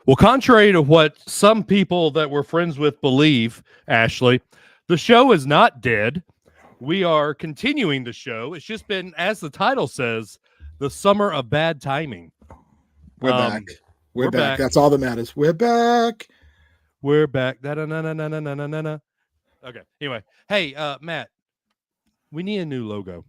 Well, contrary to what some people that we're friends with believe, Ashley, the show is not dead. We are continuing the show. It's just been, as the title says, the summer of bad timing. We're back. We're back. back. That's all that matters. We're back. We're back. Da-da-na-na-na-na-na-na. Okay. Anyway, hey, Matt, we need a new logo.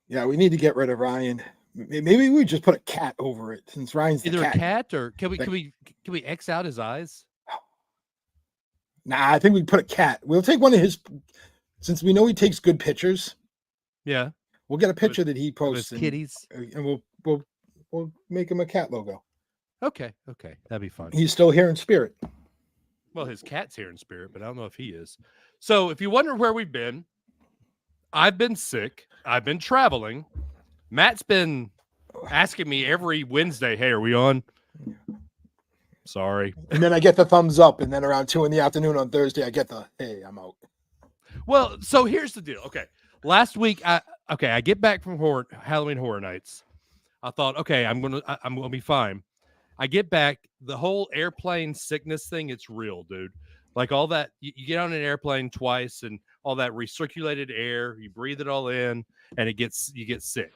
Yeah, we need to get rid of Ryan. Maybe we just put a cat over it since Ryan's the Either cat. a cat or can we X out his eyes? Nah, I think we put a cat. We'll take one of his, since we know he takes good pictures. Yeah, we'll get a picture that he posts. Kitties, and we'll make him a cat logo. Okay, that'd be fun. He's still here in spirit. Well, his cat's here in spirit, but I don't know if he is. So, if you wonder where we've been, I've been sick. I've been traveling. Matt's been asking me every Wednesday, "Hey, are we on?" Sorry. And then I get the thumbs up, and then around 2 p.m. on Thursday, I get the, "Hey, I'm out." Well, so here's the deal. Okay, last week, I get back from Halloween Horror Nights. I thought, okay, I'm gonna be fine. I get back, the whole airplane sickness thing, it's real, dude. Like all that, you get on an airplane twice, and all that recirculated air, you breathe it all in, and you get sick.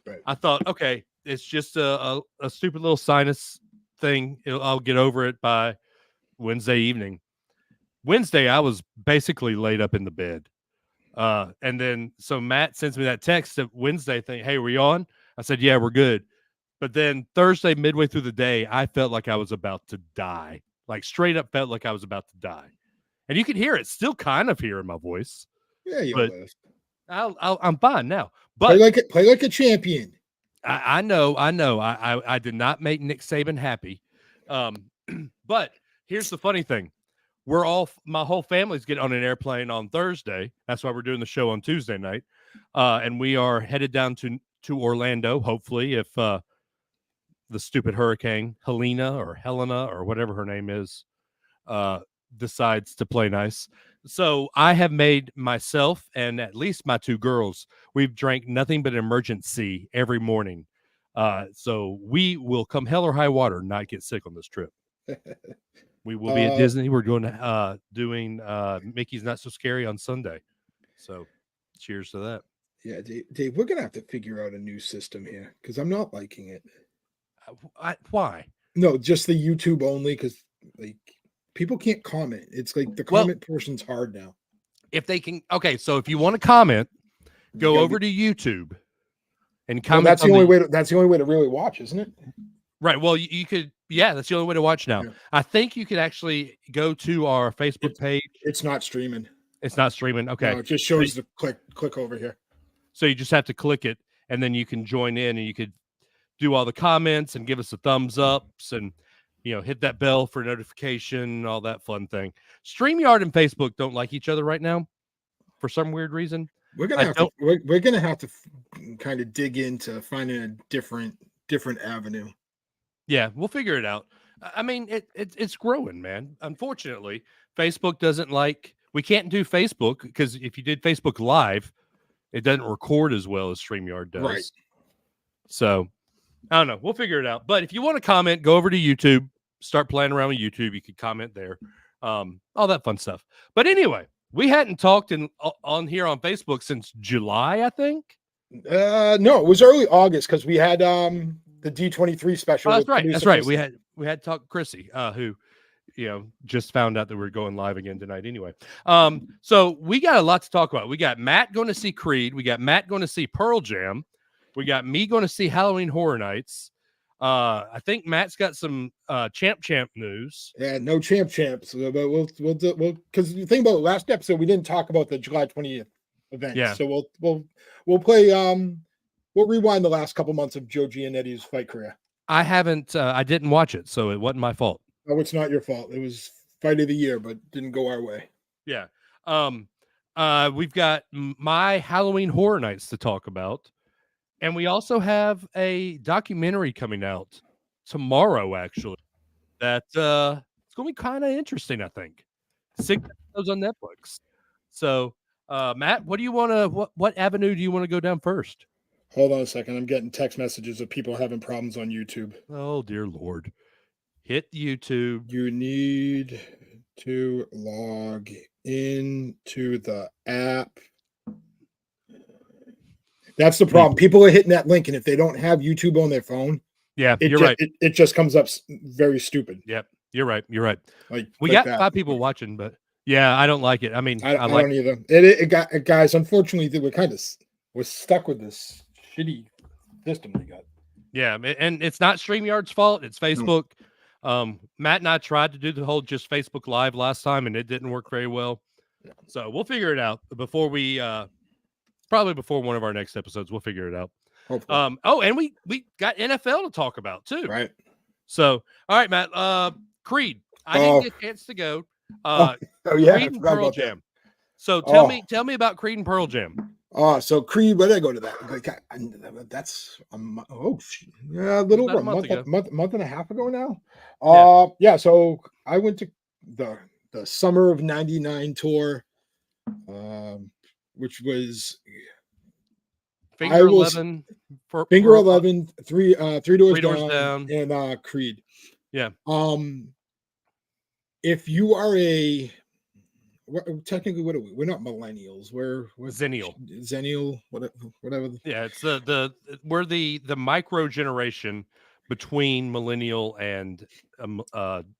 Right. I thought, okay, it's just a stupid little sinus thing. I'll get over it by Wednesday evening. Wednesday, I was basically laid up in the bed. And then, so Matt sends me that text of Wednesday thing. "Hey, we on?" I said, "Yeah, we're good." But then Thursday, midway through the day, I felt like I was about to die. Like straight up felt like I was about to die. And you can hear it still kind of here in my voice. Yeah, you but live. I'm fine now. But play like a champion. I know. I did not make Nick Saban happy. But here's the funny thing. My whole family's getting on an airplane on Thursday. That's why we're doing the show on Tuesday night. And we are headed down to Orlando, hopefully, if the stupid hurricane Helena or whatever her name is decides to play nice. So I have made myself and at least my two girls, we've drank nothing but emergency every morning. So we will, come hell or high water, not get sick on this trip. We will be at Disney. We're doing Mickey's Not So Scary on Sunday. So cheers to that. Yeah, Dave, we're going to have to figure out a new system here because I'm not liking it. Why? No, just the YouTube only, because like people can't comment. It's like the comment portion's hard now. If they can, okay, so if you want to comment, go over to YouTube and comment. That's the only way. That's the only way to really watch, isn't it? Right. Well, you could. Yeah, that's the only way to watch now. Yeah. I think you could actually go to our Facebook page. It's not streaming. It's not streaming. Okay. No, it just shows the click over here. So you just have to click it, and then you can join in, and you could do all the comments and give us the thumbs ups, and hit that bell for notification, all that fun thing. StreamYard and Facebook don't like each other right now for some weird reason. We're gonna have to kind of dig into finding a different avenue. Yeah, we'll figure it out. I mean, it's growing, man. Unfortunately, Facebook doesn't like. We can't do Facebook because if you did Facebook Live, it doesn't record as well as StreamYard does. Right. So I don't know. We'll figure it out. But if you want to comment, go over to YouTube. Start playing around with YouTube. You could comment there. All that fun stuff. But anyway, we hadn't talked on here on Facebook since July, I think. No, it was early August because we had the D23 special. Oh, that's right. That's right. We had talked Chrissy, who just found out that we're going live again tonight anyway. So we got a lot to talk about. We got Matt going to see Creed. We got Matt going to see Pearl Jam. We got me going to see Halloween Horror Nights. I think Matt's got some champ news. Yeah, no champs, but we'll because the thing about last episode, we didn't talk about the July 20th event. Yeah. So we'll play we'll rewind the last couple months of Joe Giannetti's fight career. I didn't watch it, so it wasn't my fault. No, it's not your fault. It was fight of the year, but didn't go our way. Yeah. We've got my Halloween Horror Nights to talk about. And we also have a documentary coming out tomorrow, actually. That it's going to be kind of interesting, I think. 6 episodes on Netflix. So, Matt, what avenue do you want to go down first? Hold on a second. I'm getting text messages of people having problems on YouTube. Oh, dear Lord. hit YouTube. You need to log into the app. That's the problem. People are hitting that link, and if they don't have YouTube on their phone, you're right. It just comes up very stupid. Yep, you're right. You're right. Like we like got 5 people watching, but I don't like it. I mean, I don't either. It got guys. Unfortunately, we're stuck with this shitty system they got. Yeah, and it's not StreamYard's fault. It's Facebook. Matt and I tried to do the whole just Facebook Live last time, and it didn't work very well. So we'll figure it out before we probably before one of our next episodes. We'll figure it out. Hopefully. And we got NFL to talk about too. Right. So, all right, Matt. Creed. I didn't get a chance to go. Creed and Pearl Jam. So tell me about Creed and Pearl Jam. So Creed, where did I go to that? Like, that's a little over month and a half ago now. So I went to the summer of '99 tour, which was Finger 11, Finger 11, three doors down, and Creed. Yeah. If you are technically, what are we? We're not millennials. We're Zennial, whatever. Yeah, it's we're the micro generation between millennial and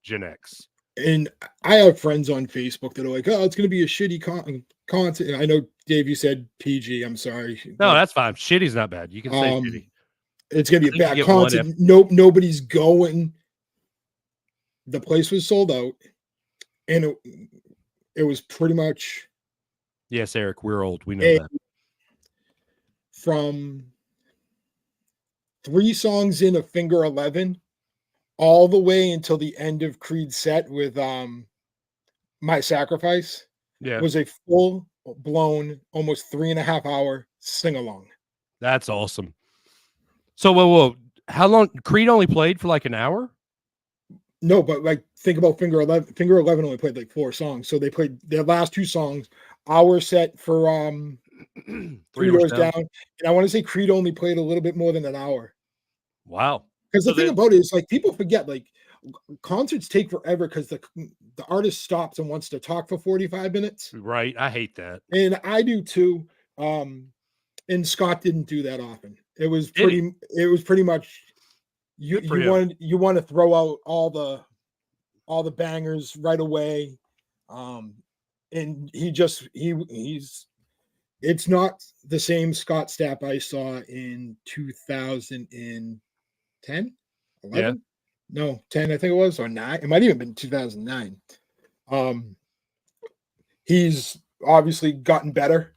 Gen X. And I have friends on Facebook that are like, "Oh, it's going to be a shitty content." I know, Dave, you said PG. I'm sorry. No, that's fine. Shitty's not bad. You can say shitty. It's going to be a bad content. Nobody's going. The place was sold out, and it was pretty much. Yes, Eric, we're old. We know that. From 3 songs in a Finger 11, all the way until the end of Creed's set with My Sacrifice, was a full-blown, almost 3.5 hour sing-along. That's awesome. So, whoa, how long? Creed only played for like an hour? No, but like think about Finger 11. Finger 11 only played like 4 songs, so they played their last 2 songs. Hour set for Three Doors Down, and I want to say Creed only played a little bit more than an hour. Wow! Because the thing about it is, like, people forget, like, concerts take forever because the artist stops and wants to talk for 45 minutes. Right, I hate that, and I do too. And Scott didn't do that often. It was pretty much. You want to throw out all the bangers right away, and he's it's not the same Scott Stapp I saw in 2010, 11, no 10 I think it was, or 9. It might even been 2009. He's obviously gotten better.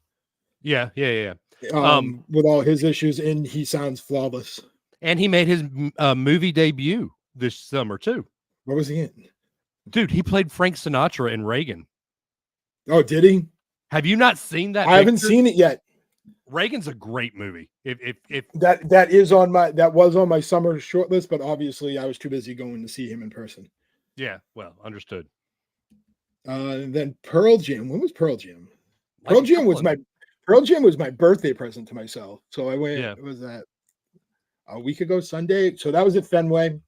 Yeah. With all his issues, and he sounds flawless. And he made his movie debut this summer, too. What was he in? Dude, he played Frank Sinatra in Reagan. Oh, did he? Have you not seen that? I haven't seen it yet. Reagan's a great movie. If that was on my summer short list, but obviously I was too busy going to see him in person. Yeah, well, understood. And then Pearl Jam. When was Pearl Jam? Pearl Jam was my birthday present to myself. So I went. Yeah. It was that a week ago Sunday. So that was at Fenway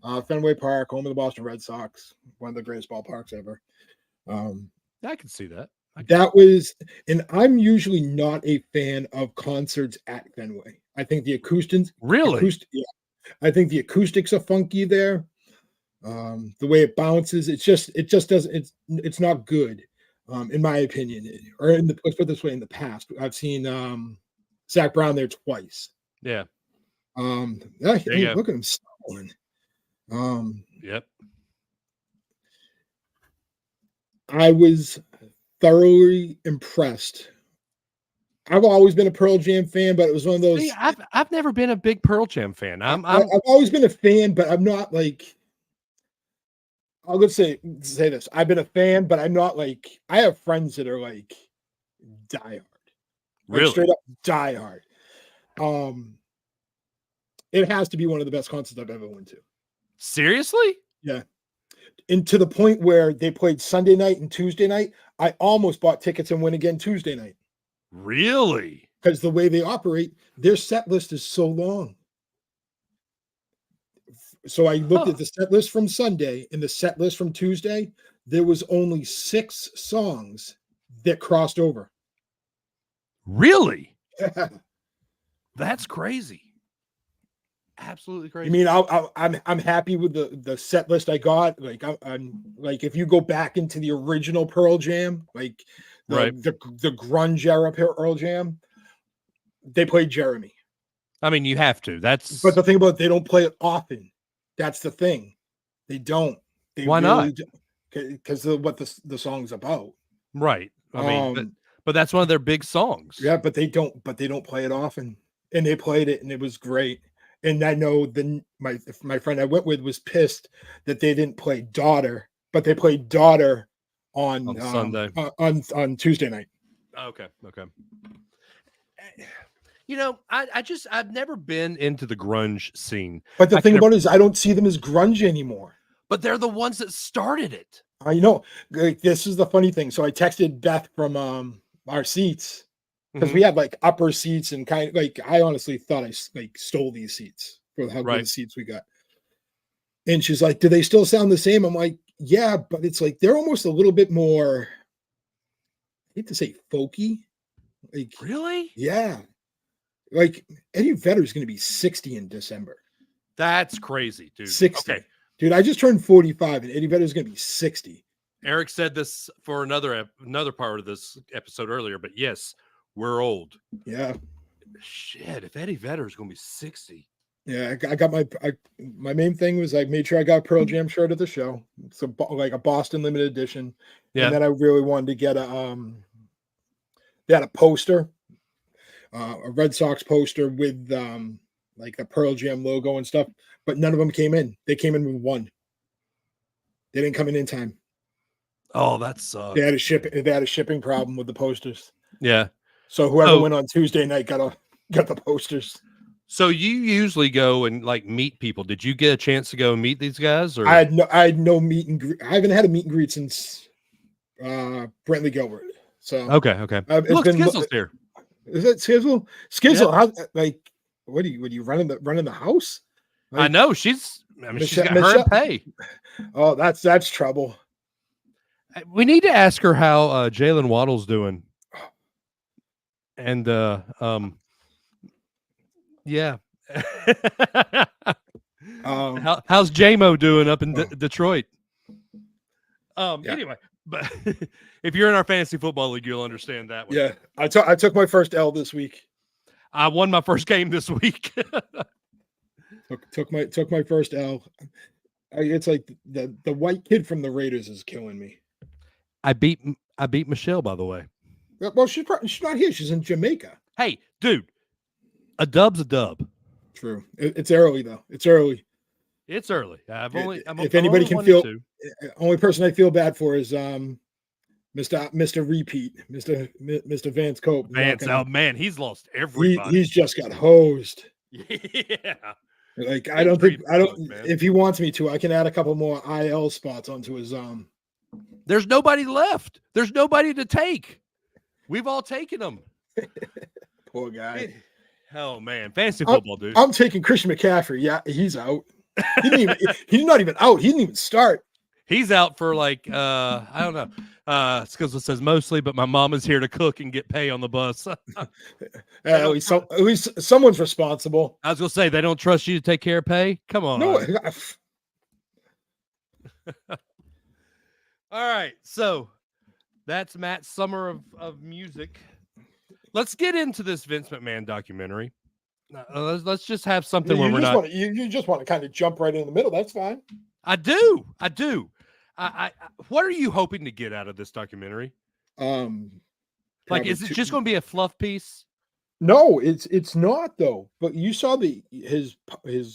Park, home of the Boston Red Sox, one of the greatest ballparks ever. I can see that. And I'm usually not a fan of concerts at Fenway. I think the acoustics I think the acoustics are funky there. The way it bounces, it just doesn't. It's not good, in my opinion. Or let's put it this way: in the past, I've seen Zach Brown there twice. Yeah. Look at him stalling. Yep. I was thoroughly impressed. I've always been a Pearl Jam fan, but it was one of those. See, I've never been a big Pearl Jam fan. I've always been a fan, but I'm not like. I'll just say this: I've been a fan, but I'm not like. I have friends that are like diehard, really straight up diehard. It has to be one of the best concerts I've ever went to. Seriously? Yeah. And to the point where they played Sunday night and Tuesday night, I almost bought tickets and went again Tuesday night. Really? Because the way they operate, their set list is so long. So I looked at the set list from Sunday and the set list from Tuesday. There was only 6 songs that crossed over. Really? That's crazy. Absolutely crazy. I mean, I'm happy with the set list I got. Like I'm like, if you go back into the original Pearl Jam, like the grunge era Pearl Jam, they played Jeremy. I mean, you have to. That's But the thing about it, they don't play it often. That's the thing. They don't. They Why not? Because of what the song's about. Right. I mean, but that's one of their big songs. Yeah, but they don't play it often. And they played it and it was great. And I know my friend I went with was pissed that they didn't play Daughter, but they played Daughter on Sunday on Tuesday night. Okay. You know, I've never been into the grunge scene. But the thing about it is I don't see them as grunge anymore. But they're the ones that started it. I know. Like, this is the funny thing. So I texted Beth from our seats because we had like upper seats and kind of like, I honestly thought I like stole these seats for how good the seats we got. And she's like, do they still sound the same? I'm like, yeah, but it's like they're almost a little bit more, I hate to say folky. Like, really? Yeah. Like Eddie Vedder is going to be 60 in December. That's crazy, dude. 60. Okay. Dude, I just turned 45 and Eddie Vedder is going to be 60. Eric said this for another part of this episode earlier, but yes, we're old. Yeah. Shit, if Eddie Vedder is going to be 60. Yeah, I got my main thing was I made sure I got a Pearl Jam shirt at the show. It's like a Boston limited edition. Yeah. And then I really wanted to get they had a poster, a Red Sox poster with like the Pearl Jam logo and stuff, but none of them came in. They came in with one. They didn't come in time. Oh, that sucks. They had a shipping problem with the posters. Yeah. So whoever went on Tuesday night got the posters. So you usually go and like meet people. Did you get a chance to go and meet these guys? Or I had no meet and greet. I haven't had a meet and greet since Brentley Gilbert. So okay. Look, Skizzle's here. Is that Skizzle? Skizzle, how like what are you running the house? Like, I know she's got her and pay. Oh, that's trouble. We need to ask her how Jalen Waddle's doing. And yeah. How's JMO doing up in Detroit? Anyway, but if you're in our fantasy football league, you'll understand that one. Yeah, I took my first L this week. I won my first game this week. took my first L. It's like the white kid from the Raiders is killing me. I beat Michelle, by the way. Well, she's not here. She's in Jamaica. Hey, dude, a dub's a dub. True. It's early though. It's early. It's early. If anybody can feel, only person I feel bad for is Mr. Repeat, Mr. Vance Cope. Vance, oh man, he's lost everybody. He's just got hosed. Yeah. Like if he wants me to, I can add a couple more IL spots onto his There's nobody left. There's nobody to take. We've all taken them. Poor guy. Oh man, fantasy football, dude. I'm taking Christian McCaffrey. Yeah, he's out. He's not even out. He didn't even start. He's out for like I don't know. It's because it says mostly, but my mom is here to cook and get pay on the bus. At least someone's responsible. I was gonna say they don't trust you to take care of pay. Come on. No. All right, so that's Matt's summer of music. Let's get into this Vince McMahon documentary. Let's just have something where we're not. You just want to kind of jump right in the middle. That's fine. I do. I what are you hoping to get out of this documentary? Like, is it just going to be a fluff piece? No, it's not though. But you saw his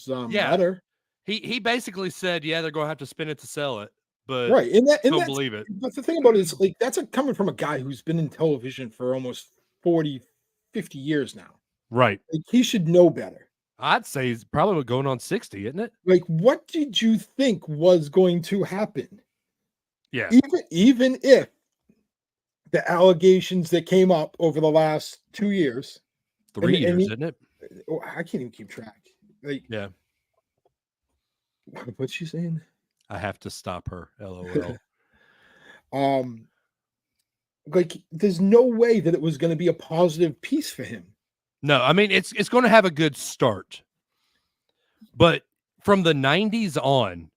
letter. He basically said, yeah, they're going to have to spin it to sell it. But right, and don't believe it. But the thing about it is, like, that's coming from a guy who's been in television for almost 40, 50 years now. Right. Like, he should know better. I'd say he's probably going on 60, isn't it? Like, what did you think was going to happen? Yeah. Even if the allegations that came up over the last 2 years, 3 years, isn't it? I can't even keep track. Like, yeah. What's she saying? I have to stop her. LOL. Like there's no way that it was going to be a positive piece for him. No, I mean it's going to have a good start. But from the 90s on,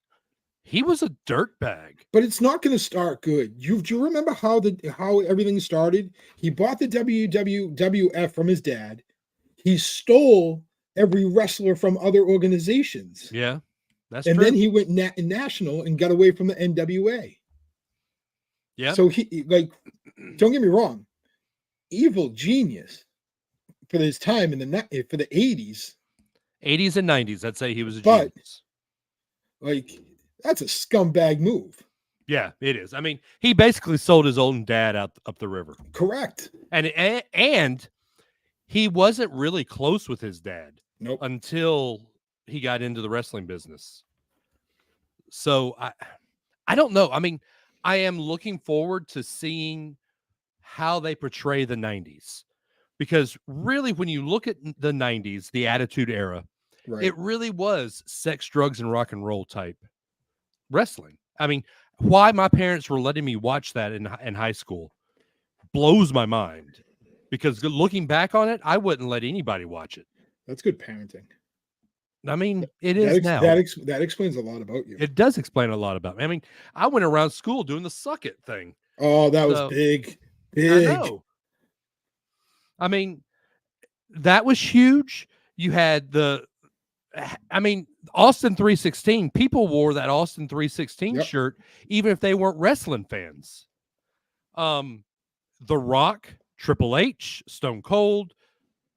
he was a dirtbag. But it's not going to start good. Do you remember how everything started? He bought the WWF from his dad. He stole every wrestler from other organizations. Yeah, that's and true. Then he went national and got away from the NWA. Yeah. So he don't get me wrong, evil genius for his time in for the 80s. 80s and 90s, I'd say he was a genius. Like that's a scumbag move. Yeah, it is. I mean, he basically sold his own dad up the river. Correct. And he wasn't really close with his dad. Nope. Until he got into the wrestling business. So I don't know. I mean, I am looking forward to seeing how they portray the 90s. Because really, when you look at the 90s, the Attitude Era, it really was sex, drugs, and rock and roll type wrestling. I mean, why my parents were letting me watch that in high school blows my mind. Because looking back on it, I wouldn't let anybody watch it. That's good parenting. I mean, it is now. That explains a lot about you. It does explain a lot about me. I mean, I went around school doing the suck it thing. Oh, that was big. I know. I mean, that was huge. You had Austin 316. People wore that Austin 316 shirt, even if they weren't wrestling fans. The Rock, Triple H, Stone Cold,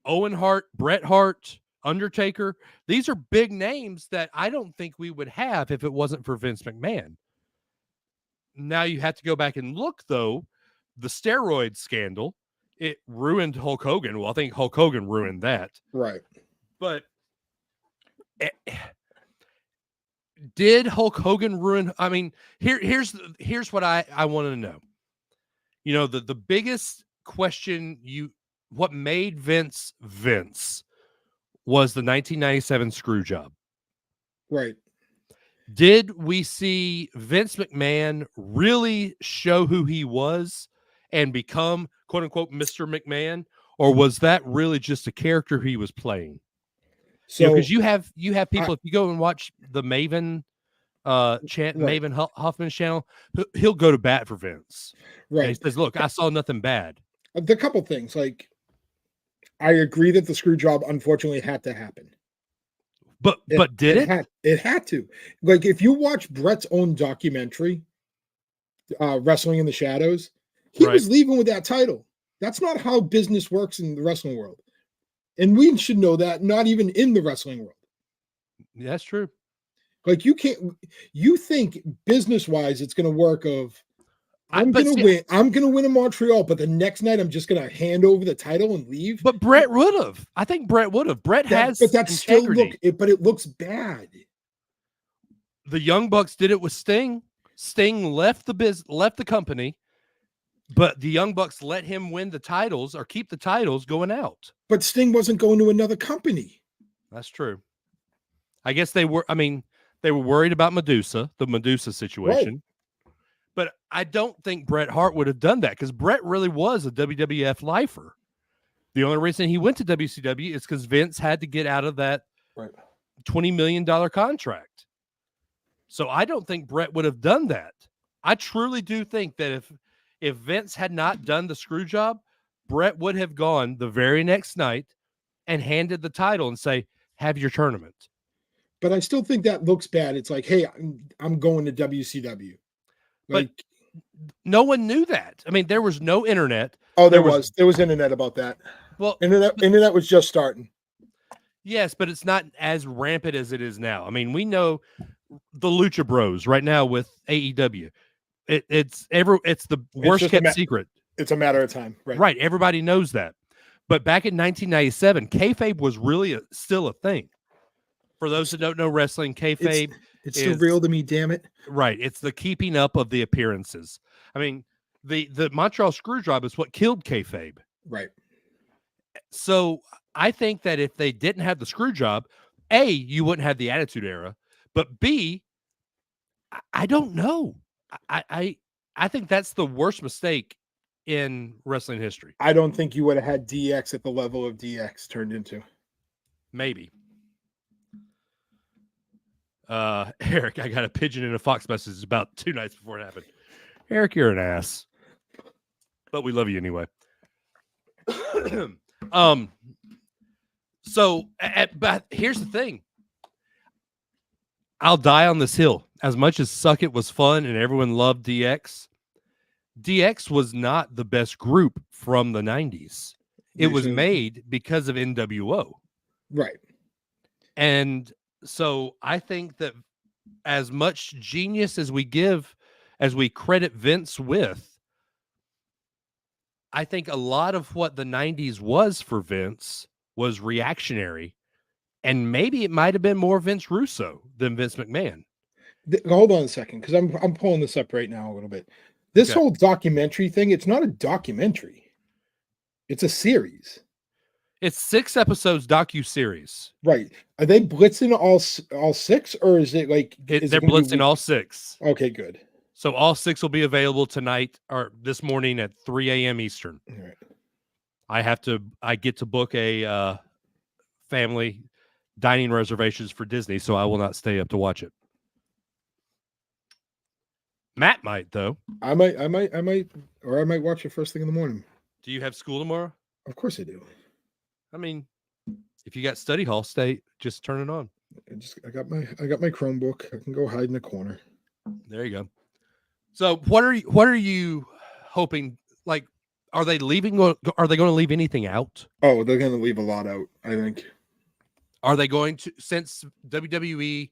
Owen Hart, Bret Hart, Undertaker. These are big names that I don't think we would have if it wasn't for Vince McMahon. Now you have to go back and look, though. The steroid scandal, it ruined Hulk Hogan. Well, I think Hulk Hogan ruined that. Right. But did Hulk Hogan ruin? I mean, here's what I want to know. You know, the biggest question, what made Vince was the 1997 screw job. Right. Did we see Vince McMahon really show who he was and become, quote unquote, Mr. McMahon? Or was that really just a character he was playing? So, because you have people, if you go and watch the Maven Maven Huffman's channel, he'll go to bat for Vince. Right. And he says, look, I saw nothing bad. The couple things, like, I agree that the screw job unfortunately had to happen. But did it? It had to. Like, if you watch Bret's own documentary, Wrestling in the Shadows, he was leaving with that title. That's not how business works in the wrestling world. And we should know that, not even in the wrestling world. Yeah, that's true. Like, you think business-wise it's going to work I'm going to win in Montreal, but the next night I'm just going to hand over the title and leave. But Bret would have. I think Bret would have. Bret has but that's integrity. But it looks bad. The Young Bucks did it with Sting. Sting left the company, but the Young Bucks let him win the titles or keep the titles going out. But Sting wasn't going to another company. That's true. I guess they were worried about the Medusa situation. Right. But I don't think Bret Hart would have done that because Bret really was a WWF lifer. The only reason he went to WCW is because Vince had to get out of that $20 million contract. So I don't think Bret would have done that. I truly do think that if Vince had not done the screw job, Bret would have gone the very next night and handed the title and say, have your tournament. But I still think that looks bad. It's like, hey, I'm going to WCW. But no one knew that. I mean, there was no internet. Oh, there was internet about that. Well, internet was just starting. Yes, but it's not as rampant as it is now. I mean, we know the Lucha Bros right now with AEW. It's the worst kept secret. It's a matter of time, right? Right. Everybody knows that. But back in 1997, kayfabe was really still a thing. For those that don't know wrestling, kayfabe. It's still real to me, damn it. Right. It's the keeping up of the appearances. I mean, the Montreal screw job is what killed kayfabe. Right. So I think that if they didn't have the screw job, you wouldn't have the Attitude Era. But B, I don't know. I think that's the worst mistake in wrestling history. I don't think you would have had DX at the level of DX turned into. Maybe. Eric, I got a pigeon in a fox message about 2 nights before it happened. Eric, you're an ass. But we love you anyway. But here's the thing. I'll die on this hill. As much as Suck It was fun and everyone loved DX, DX was not the best group from the 90s. It was made because of NWO. Right. And so I think that as much genius as we credit Vince with, I think a lot of what the 90s was for Vince was reactionary. And maybe it might have been more Vince Russo than Vince McMahon. Hold on a second, because I'm pulling this up right now a little bit. This whole documentary thing, it's not a documentary. It's a series. It's 6 episodes docu-series. Right. Are they blitzing all 6, or is it like... They're blitzing all 6. Okay, good. So all 6 will be available tonight or this morning at 3 a.m. Eastern. All right. I get to book a family dining reservations for Disney, so I will not stay up to watch it. Matt might, though. I might, or I might watch it first thing in the morning. Do you have school tomorrow? Of course I do. I mean, if you got study hall, just turn it on. I got my Chromebook. I can go hide in the corner. There you go. So what are you hoping? Like, are they leaving? Are they going to leave anything out? Oh, they're going to leave a lot out, I think. Are they going to, since WWE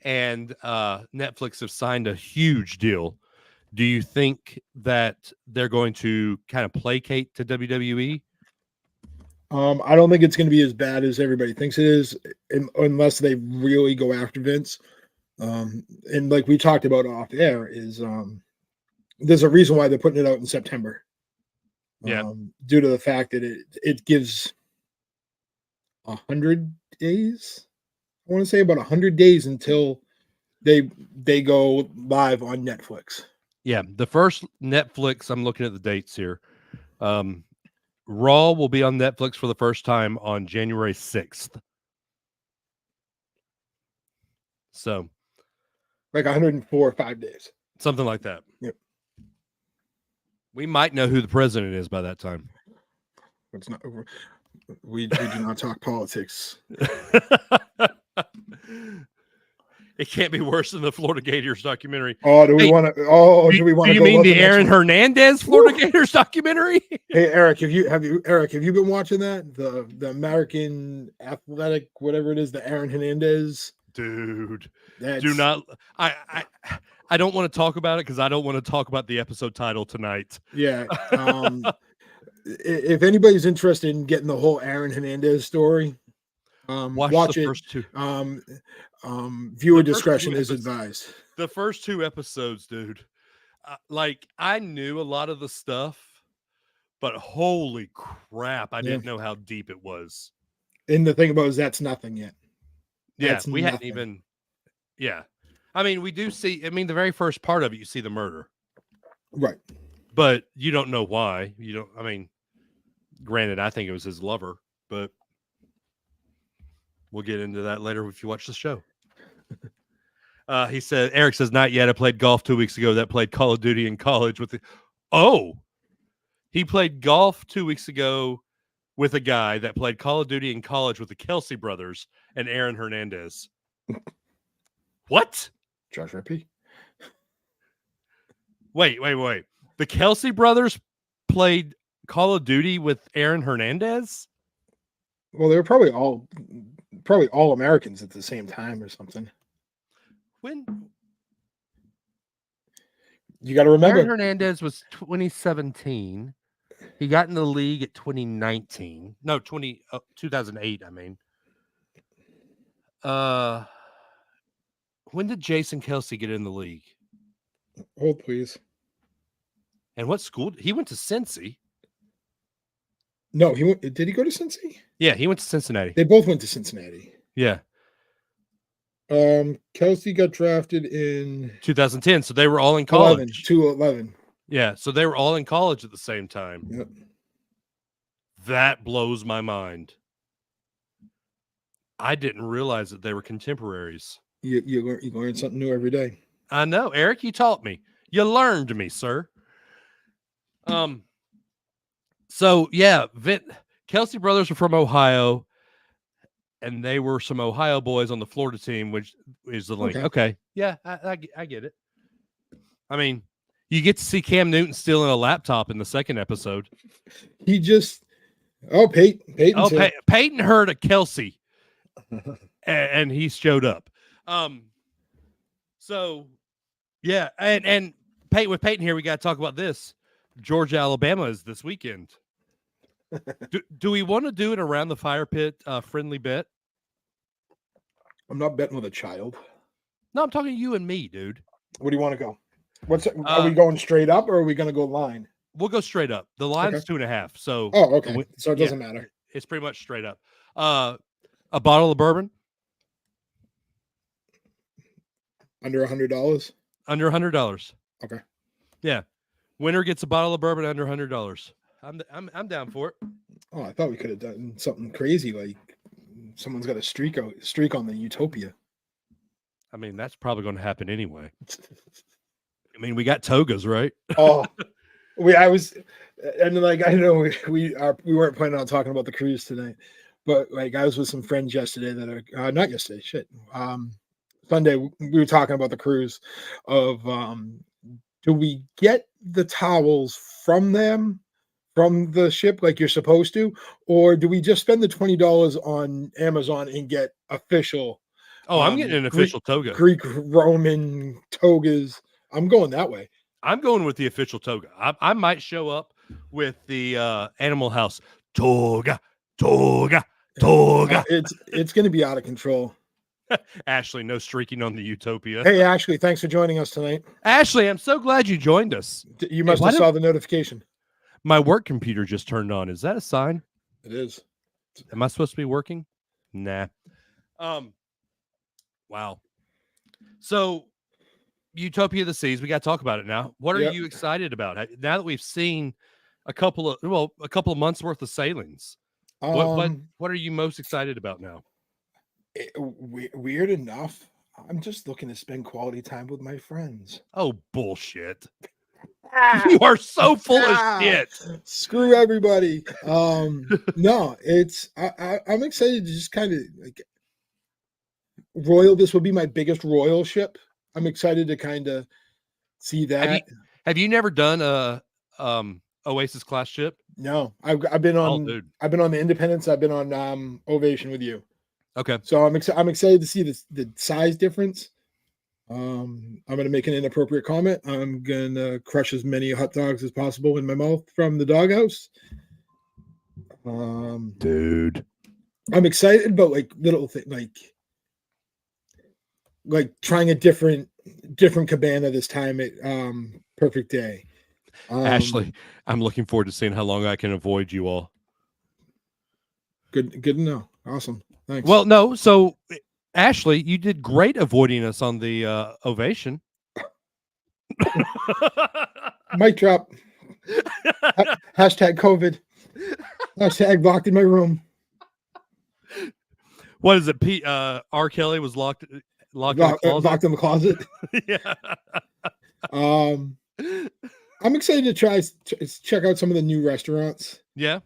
and Netflix have signed a huge deal, do you think that they're going to kind of placate to WWE? I don't think it's going to be as bad as everybody thinks it is, unless they really go after Vince. And like we talked about off air, is there's a reason why they're putting it out in September. Yeah, due to the fact that it gives 100 days. I want to say about 100 days until they go live on Netflix. Yeah, the first Netflix, I'm looking at the dates here. Raw will be on Netflix for the first time on January 6th. So, like 104 or 5 days. Something like that. Yep. We might know who the president is by that time. It's not over. We do not talk politics. It can't be worse than the Florida Gators documentary. Oh, do we want to? Oh, do we want to? Do you mean the Aaron Hernandez Florida Gators documentary? Hey, Eric, have you been watching that? The American Athletic, whatever it is, the Aaron Hernandez. Dude, do not. I don't want to talk about it because I don't want to talk about the episode title tonight. Yeah. If anybody's interested in getting the whole Aaron Hernandez story, watch the it. First 2. Viewer discretion is advised. The first 2 episodes, dude. Like, I knew a lot of the stuff, but holy crap, I didn't know how deep it was. And the thing about it is that's nothing yet. We hadn't even. Yeah. I mean, we do see, the very first part of it, you see the murder. Right. But you don't know why. Granted, I think it was his lover, but we'll get into that later if you watch the show. Eric says, not yet. I played golf 2 weeks ago. That played Call of Duty in college with he played golf 2 weeks ago with a guy that played Call of Duty in college with the Kelsey brothers and Aaron Hernandez. What? Josh Rippey? Wait. The Kelsey brothers played Call of Duty with Aaron Hernandez? Well, they were probably all Americans at the same time or something. When? You got to remember, Aaron Hernandez was 2017. He got in the league at 2019. No, 2008, I mean. When did Jason Kelsey get in the league? Hold, please. And what school? He went to Cincy. No, did he go to Cincy? Yeah, he went to Cincinnati. They both went to Cincinnati. Yeah. Kelsey got drafted in 2010, so they were all in college. 11. Yeah, so they were all in college at the same time. Yep. That blows my mind. I didn't realize that they were contemporaries. You learn something new every day. I know, Eric. You taught me. You learned me, sir. So yeah, Kelsey brothers are from Ohio, and they were some Ohio boys on the Florida team, which is the link. Okay. Yeah, I get it. I mean, you get to see Cam Newton stealing a laptop in the second episode. He just Peyton heard a Kelsey, and he showed up. So yeah, and with Peyton here, we got to talk about this. Georgia, Alabama is this weekend. Do we want to do it around the fire pit friendly bet? I'm not betting with a child. No, I'm talking to you and me, dude. Where do you want to go? Are we going straight up, or are we going to go line? We'll go straight up. The line's 2.5. So okay. So it doesn't matter. It's pretty much straight up. A bottle of bourbon under $100. Under $100. Okay. Yeah. Winner gets a bottle of bourbon under $100. I'm down for it. Oh, I thought we could have done something crazy, like someone's got a streak on the Utopia. I mean, that's probably going to happen anyway. I mean, we got togas, right? Oh, I know we weren't planning on talking about the cruise tonight, but like I was with some friends yesterday that are not yesterday. Sunday we were talking about the cruise of do we get the towels from the ship like you're supposed to, or do we just spend the $20 on Amazon and get official? Oh, I'm getting an official toga. Greek Roman togas. I'm going that way. I'm going with the official toga. I might show up with the Animal House toga. It's going to be out of control. Ashley, no streaking on the Utopia. Hey, Ashley, thanks for joining us tonight. Ashley, I'm so glad you joined us. You must have saw the notification. My work computer just turned on. Is that a sign? It is. Am I supposed to be working? Nah. Wow. So, Utopia of the Seas, we got to talk about it now. What are you excited about now that we've seen a couple of months worth of sailings? What are you most excited about now? Weird enough, I'm just looking to spend quality time with my friends. Oh, bullshit. You are so full of shit. Screw everybody. No, I'm excited to just kind of like this will be my biggest royal ship. I'm excited to kind of see that. Have you never done a Oasis class ship? No, I've been on the Independence. I've been on Ovation with you. Okay. So I'm excited to see the size difference. I'm going to make an inappropriate comment. I'm going to crush as many hot dogs as possible in my mouth from the doghouse. Dude, I'm excited about like little things, like trying a different cabana this time at Perfect Day. Ashley, I'm looking forward to seeing how long I can avoid you all. Good to know. Awesome. Thanks. Well, no, so Ashley, you did great avoiding us on the Ovation. Mic drop. Hashtag COVID. Hashtag locked in my room. What is it? R. Kelly was locked in the closet. Yeah. I'm excited to try check out some of the new restaurants. Yeah.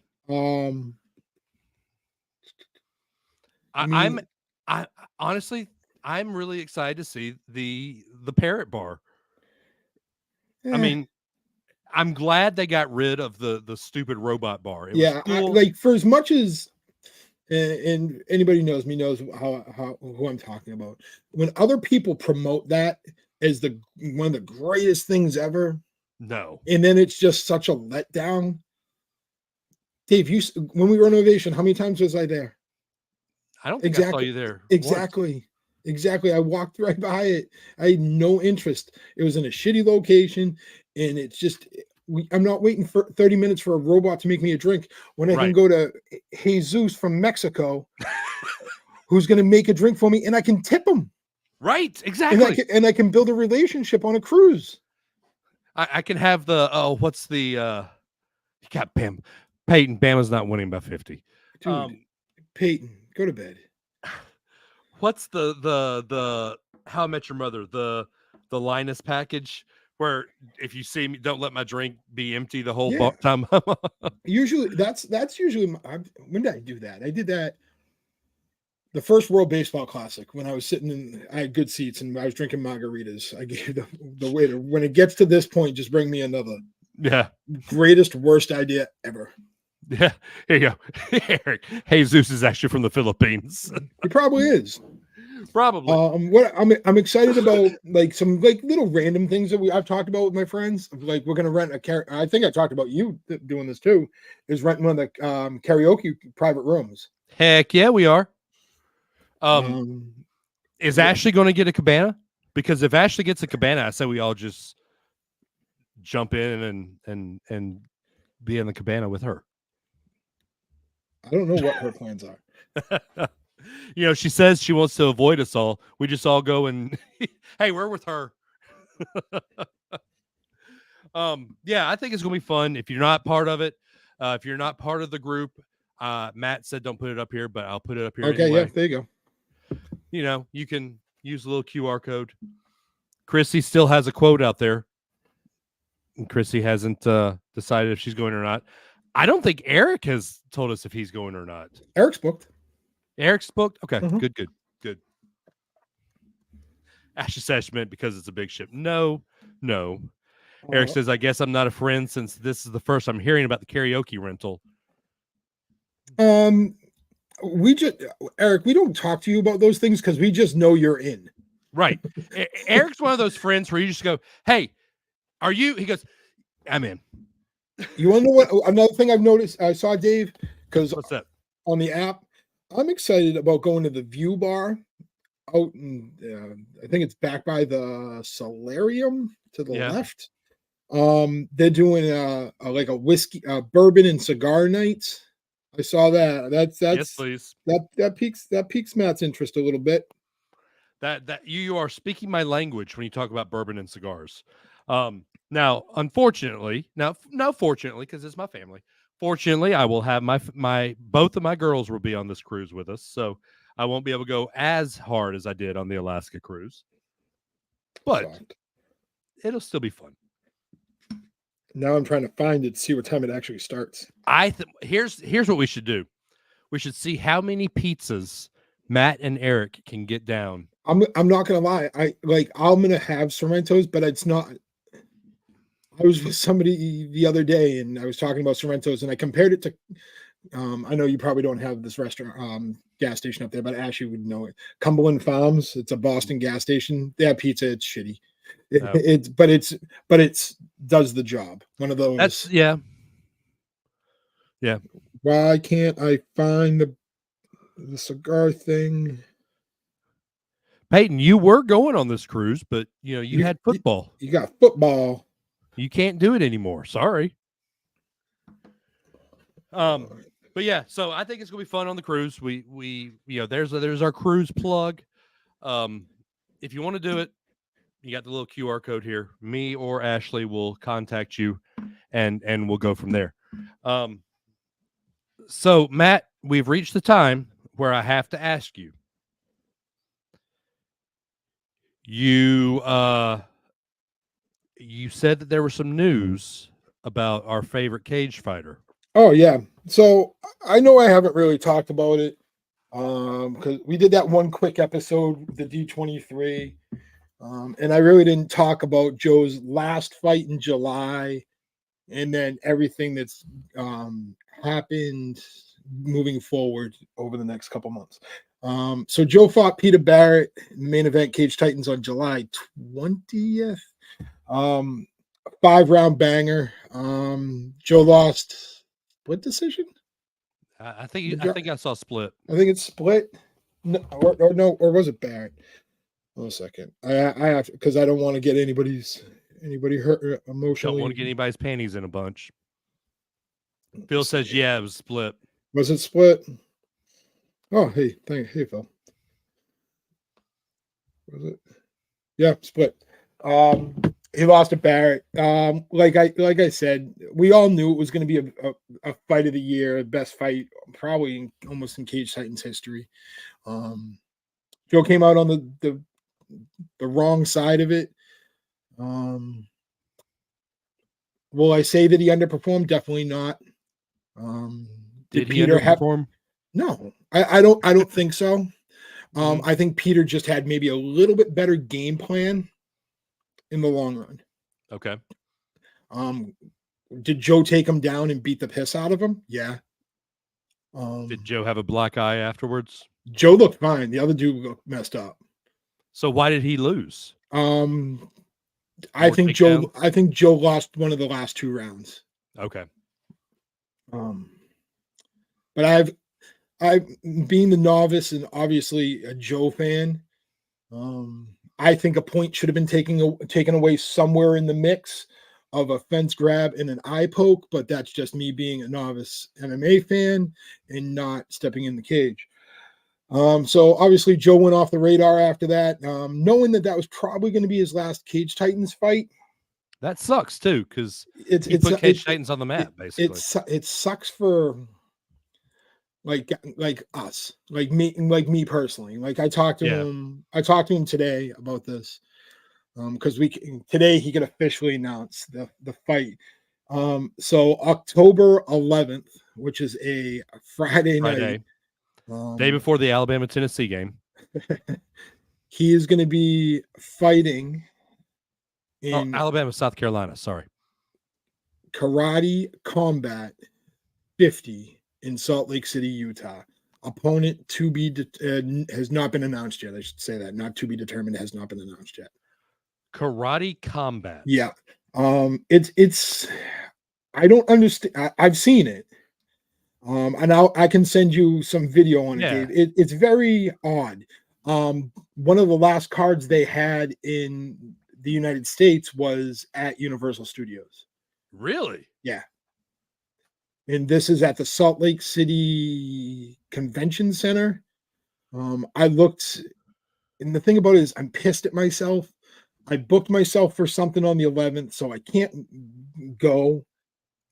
I honestly, I'm really excited to see the Parrot Bar. I mean, I'm glad they got rid of the stupid robot bar. Like for as much as and anybody knows me knows who I'm talking about. When other people promote that as one of the greatest things ever, no, and then it's just such a letdown. Dave, when we were on Ovation, how many times was I there? I don't think I saw you there. Exactly. I walked right by it. I had no interest. It was in a shitty location, and it's just I'm not waiting for 30 minutes for a robot to make me a drink when I can go to Jesus from Mexico, who's going to make a drink for me, and I can tip him. Right, exactly. And I can build a relationship on a cruise. I can have the what's the you got Bam Peyton. Bama's not winning by 50. Dude, Peyton, go to bed. What's the How I Met Your Mother, the Linus package where if you see me, don't let my drink be empty the whole time. Usually that's usually when did I do that? I did that the first World Baseball Classic when I was sitting in, I had good seats and I was drinking margaritas. I gave the waiter, when it gets to this point, just bring me another. Yeah. Greatest, worst idea ever. Yeah. Here you go. Eric, Jesus is actually from the Philippines. He probably is. Probably. What I'm excited about, like some like little random things that I've talked about with my friends. Like we're gonna rent I think I talked about you doing this too. Is renting one of the karaoke private rooms. Heck yeah, we are. Is Ashley going to get a cabana? Because if Ashley gets a cabana, I say we all just jump in and be in the cabana with her. I don't know what her plans are. You know, she says she wants to avoid us all. We just all go and hey, we're with her. Yeah, I think it's gonna be fun. If you're not part of it, if you're not part of the group, Matt said don't put it up here, but I'll put it up here. Okay, anyway. Yeah, there you go. You know, you can use a little QR code. Chrissy still has a quote out there. And Chrissy hasn't decided if she's going or not. I don't think Eric has told us if he's going or not. Eric's booked. Eric's booked? Okay, good. Ashley says meant because it's a big ship. No. Eric says, I guess I'm not a friend since this is the first I'm hearing about the karaoke rental. Eric, we don't talk to you about those things because we just know you're in. Right. Eric's one of those friends where you just go, hey, are you? He goes, I'm in. You want to know what? Another thing I've noticed, I saw Dave, because what's that? On the app, I'm excited about going to the View Bar out in, I think it's back by the Solarium to the left. They're doing like a whiskey, bourbon and cigar nights. I saw that. That's yes, please. That piques Matt's interest a little bit. That you are speaking my language when you talk about bourbon and cigars. Now, unfortunately, fortunately, because it's my family. Fortunately, I will have my both of my girls will be on this cruise with us, so I won't be able to go as hard as I did on the Alaska cruise, but it'll still be fun. Now I'm trying to find it, see what time it actually starts. Here's what we should do. We should see how many pizzas Matt and Eric can get down. I'm not gonna lie. I'm gonna have Sorrento's, but it's not. I was with somebody the other day and I was talking about Sorrento's and I compared it to. I know you probably don't have this restaurant gas station up there, but Ashley would know it. Cumberland Farms. It's a Boston gas station. They have pizza. It's shitty. But it's does the job. One of those. That's yeah. Why can't I find the cigar thing? Peyton, you were going on this cruise, but you had football. You got football. You can't do it anymore. Sorry. But yeah, so I think it's gonna be fun on the cruise. We there's our cruise plug. If you want to do it, you got the little QR code here. Me or Ashley will contact you and we'll go from there. So Matt, we've reached the time where I have to ask you. You said that there was some news about our favorite cage fighter. Oh yeah. So I know I haven't really talked about it. Because we did that one quick episode, the D23. And I really didn't talk about Joe's last fight in July and then everything that's happened moving forward over the next couple months. So Joe fought Peter Barrett in the main event Cage Titans on July 20th. 5-round banger. Joe lost what decision? I think I saw split. I think it's split. No, or was it Barrett? Hold a second. I have to, because I don't want to get anybody hurt emotionally. Don't want to get anybody's panties in a bunch. Phil says, yeah, it was split. Was it split? Oh, hey, Phil. Was it? Yeah, split. He lost to Barrett. Like I said, we all knew it was going to be a fight of the year, best fight probably almost in Cage Titans history. Joe came out on the wrong side of it. Will I say that he underperformed? Definitely not. Did he underperform? No, I don't think so. I think Peter just had maybe a little bit better game plan in the long run. Okay. Did Joe take him down and beat the piss out of him? Yeah. Did Joe have a black eye afterwards? Joe looked fine. The other dude looked messed up. So why did he lose? I think Joe lost one of the last 2 rounds. Okay. But I've being the novice and obviously a Joe fan, I think a point should have been taken away somewhere in the mix of a fence grab and an eye poke, but that's just me being a novice MMA fan and not stepping in the cage. So obviously Joe went off the radar after that, knowing that was probably going to be his last Cage Titans fight. That sucks too, because he put Cage Titans on the map. Basically, it sucks for like us, like me personally. Like I talked to him today about this, because today he could officially announce the fight. So October 11th, which is a Friday night. Day before the Alabama-Tennessee game. He is going to be fighting in Alabama, South Carolina. Sorry. Karate Combat 50 in Salt Lake City, Utah. Opponent to be has not been announced yet. I should say that. Not to be determined, has not been announced yet. Karate Combat. Yeah. It's I don't understand. I've seen it. And I can send you some video on it, Dave. It's very odd. One of the last cards they had in the United States was at Universal Studios. Really? Yeah. And this is at the Salt Lake City Convention Center. I looked, and the thing about it is I'm pissed at myself. I booked myself for something on the 11th, so I can't go.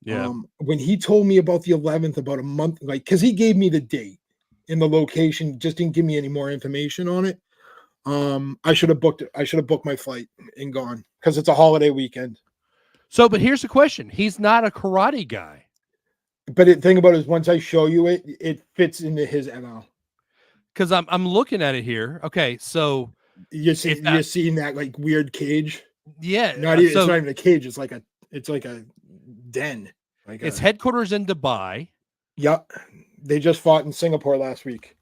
Yeah. When he told me about the 11th about a month, because he gave me the date and the location, just didn't give me any more information on it. I should have booked it. I should have booked my flight and gone because it's a holiday weekend. So, but here's the question: he's not a karate guy. But the thing about it is, once I show you it, it fits into his MO. Because I'm looking at it here. Okay, so you're seeing that like weird cage. Yeah, it's not even a cage. It's like a den. Like its headquarters in Dubai. Yep, they just fought in Singapore last week.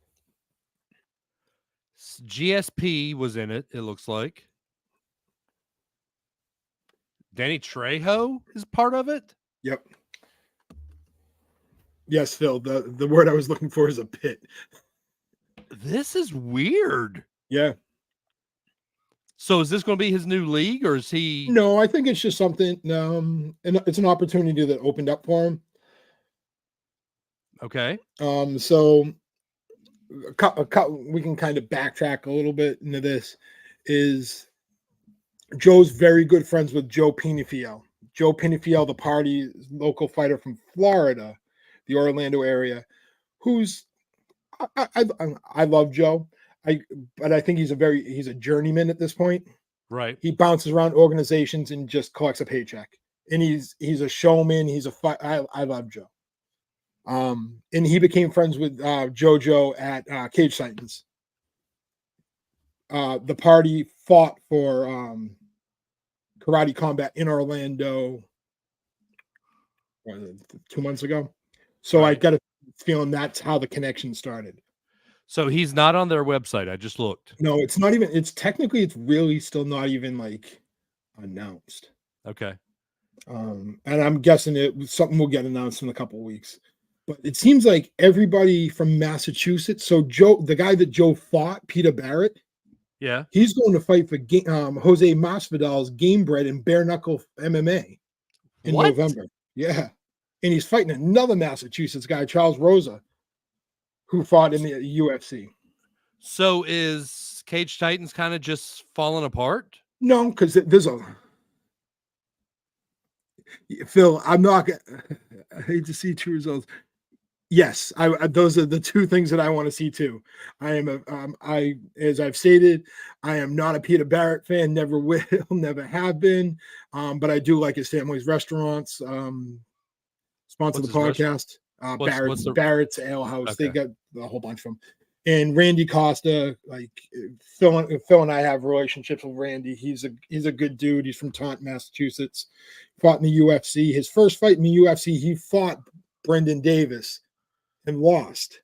GSP was in it. It looks like Danny Trejo is part of it. Yep. Yes, Phil. The word I was looking for is a pit. This is weird. Yeah. So is this going to be his new league, or is he? No, I think it's just something. And it's an opportunity that opened up for him. Okay. So we can kind of backtrack a little bit into this. Is Joe's very good friends with Joe Pinifiel. Joe Pinifiel, the party local fighter from Florida, the Orlando area, who's I love Joe. But I think he's a journeyman at this point. Right. He bounces around organizations and just collects a paycheck. And he's a showman. I love Joe. And he became friends with JoJo at Cage Titans. The party fought for Karate Combat in Orlando 2 months ago. So right. I got a feeling that's how the connection started. So he's not on their website. I just looked. No, it's not even. It's really still not even like announced. Okay. And I'm guessing something will get announced in a couple of weeks. But it seems like everybody from Massachusetts. So Joe, the guy that Joe fought, Peter Barrett. Yeah. He's going to fight for Jose Masvidal's Game Bread and Bare Knuckle MMA in November. Yeah. And he's fighting another Massachusetts guy, Charles Rosa, who fought in the UFC. So is Cage Titans kind of just falling apart? No, because there's a Phil. I'm not. I hate to see two results. Yes, those are the two things that I want to see too. I am as I've stated, I am not a Peter Barrett fan. Never will, never have been. But I do like his family's restaurants. Sponsor the podcast. Barrett's Ale House. Okay. They got a whole bunch of them. And Randy Costa, like Phil and I have relationships with Randy. He's a good dude. He's from Taunton, Massachusetts. Fought in the UFC. His first fight in the UFC, he fought Brendan Davis and lost.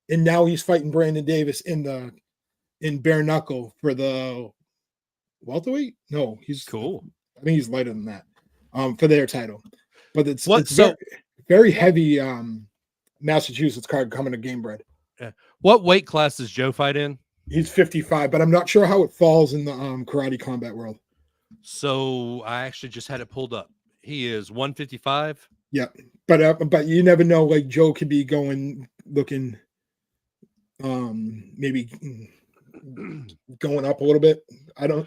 And now he's fighting Brandon Davis in bare knuckle for the welterweight. No, he's cool. I think he's lighter than that. For their title. But it's very heavy Massachusetts card coming to Gamebred. Yeah. What weight class does Joe fight in? He's 55, but I'm not sure how it falls in the karate combat world. So I actually just had it pulled up. He is 155. Yeah, but you never know. Like Joe could be looking, maybe going up a little bit.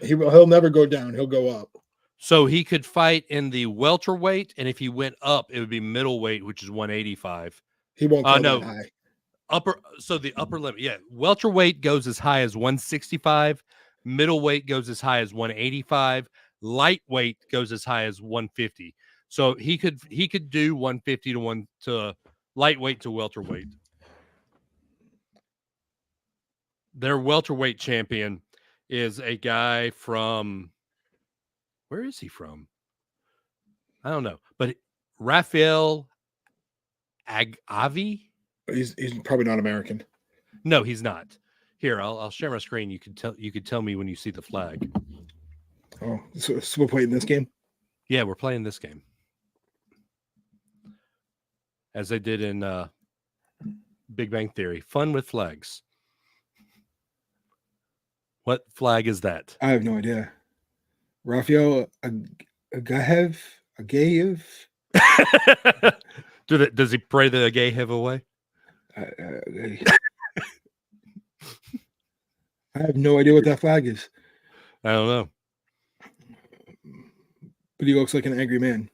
He'll never go down. He'll go up. So he could fight in the welterweight, and if he went up, it would be middleweight, which is 185. He won't go that high. The upper limit, yeah. Welterweight goes as high as 165. Middleweight goes as high as 185. Lightweight goes as high as 150. So he could do 150 to lightweight to welterweight. Their welterweight champion is a guy from, where is he from? I don't know, but Rafael Agavi. He's probably not American. No, he's not. Here, I'll share my screen. You could tell me when you see the flag. Oh, so we're playing this game? Yeah, we're playing this game. As they did in Big Bang Theory. Fun with flags. What flag is that? I have no idea. Rafael Agaev? Does he pray the Agaev away? I have no idea what that flag is. I don't know. But he looks like an angry man.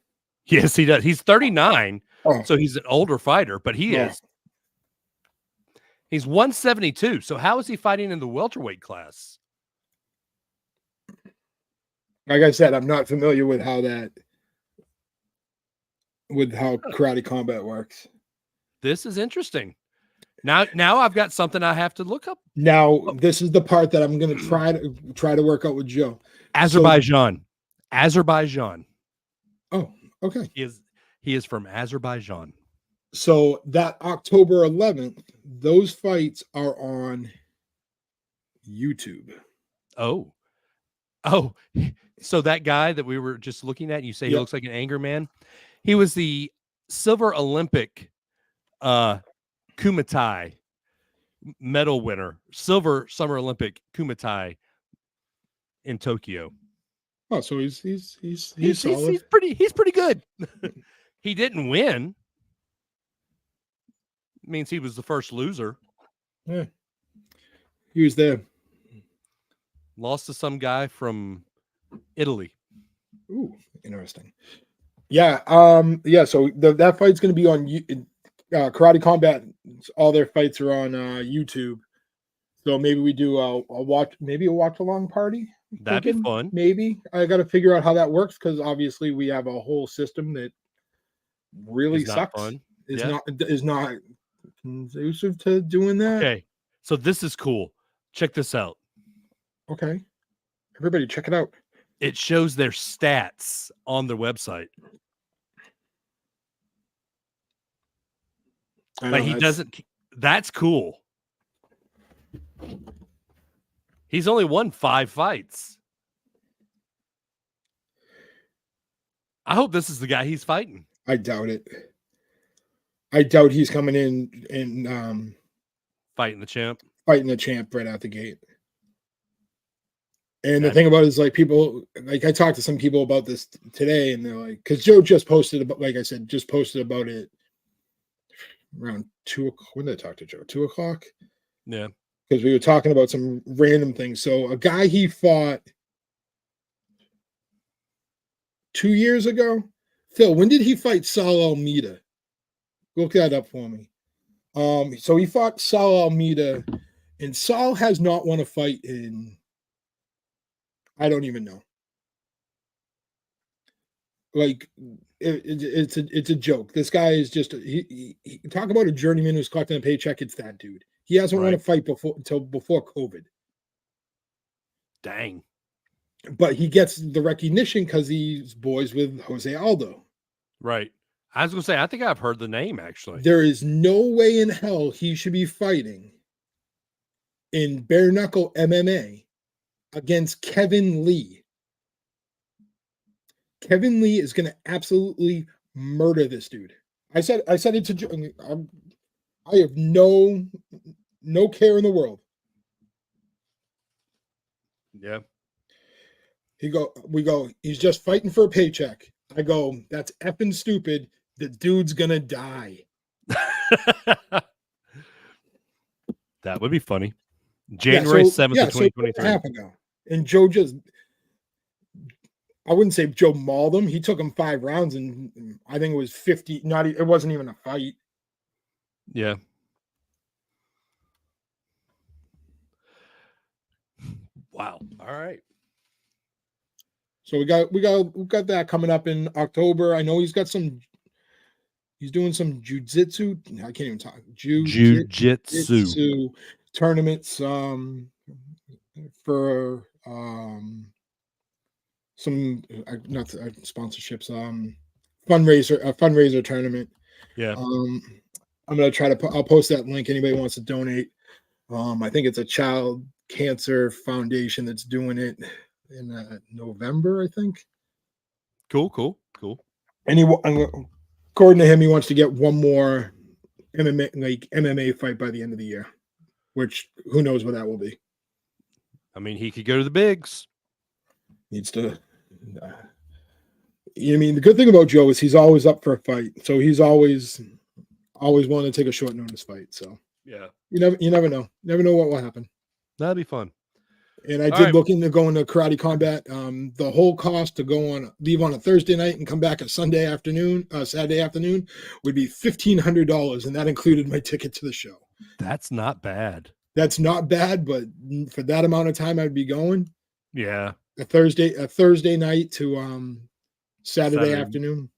Yes, he does. He's 39, so he's an older fighter, but he's 172. So how is he fighting in the welterweight class? Like I said, I'm not familiar with how karate combat works. This is interesting. Now I've got something I have to look up. Now, this is the part that I'm going to try to work out with Joe. Azerbaijan. Oh, okay. He is from Azerbaijan. So that October 11th, those fights are on YouTube. Oh. So that guy that we were just looking at, you say he looks like an anger man. He was the Silver Olympic Kumite medal winner, Silver Summer Olympic Kumite in Tokyo. Oh, so he's solid. He's pretty good. He didn't win. Means he was the first loser. Yeah. He was there. Lost to some guy from Italy. Ooh, interesting. Yeah. So that fight's going to be on Karate Combat. All their fights are on YouTube. So maybe we do a watch along party. That'd be fun. Maybe I got to figure out how that works because obviously we have a whole system that really sucks. Is not conducive to doing that. Okay, so this is cool. Check this out. Okay, everybody, check it out. It shows their stats on their website. But he doesn't. That's cool. He's only won 5 fights. I hope this is the guy he's fighting. I doubt it. I doubt he's coming in and fighting the champ right out the gate. And the thing about it is, like, people, like, I talked to some people about this today, and they're like, because Joe just posted about, like I said, about it around 2 o'clock. When did I talk to Joe? 2 o'clock. Yeah. because we were talking about some random things. So a guy he fought 2 years ago. Phil, when did he fight Saul Almeida? Look that up for me. So he fought Saul Almeida, and Saul has not won a fight in, I don't even know. Like it's a joke. This guy is just he talk about a journeyman who's collecting a paycheck. It's that dude. He hasn't won a fight until before COVID. Dang. But he gets the recognition because he's boys with Jose Aldo. Right. I was gonna say, I think I've heard the name actually. There is no way in hell he should be fighting in bare knuckle MMA against Kevin Lee. Kevin Lee is going to absolutely murder this dude. I said it to I have no care in the world. Yeah. We go, he's just fighting for a paycheck. I go, that's effing stupid. The dude's going to die. That would be funny. January 7th of 2023. Happened now. And Joe just, I wouldn't say Joe mauled him. He took him 5 rounds, and I think it was 50. It wasn't even a fight. Yeah. Wow. All right. So we got that coming up in October. I know he's doing some jiu-jitsu. I can't even talk. Jiu-jitsu tournaments for some not sponsorships, fundraiser tournament. Yeah. I'm gonna try to I'll post that link. Anybody wants to donate. I think it's a child cancer foundation that's doing it in November, I think. Cool. According to him, he wants to get one more MMA fight by the end of the year, which who knows what that will be. I mean, he could go to the bigs. Needs to. I mean, the good thing about Joe is he's always up for a fight, so he's always wanting to take a short notice fight. So yeah, you never know what will happen. That'd be fun. And I did look into going to Karate Combat. The whole cost to leave on a Thursday night and come back a Saturday afternoon would be $1,500, and that included my ticket to the show. That's not bad. That's not bad, but for that amount of time, I'd be going. Yeah, a Thursday night to Saturday afternoon.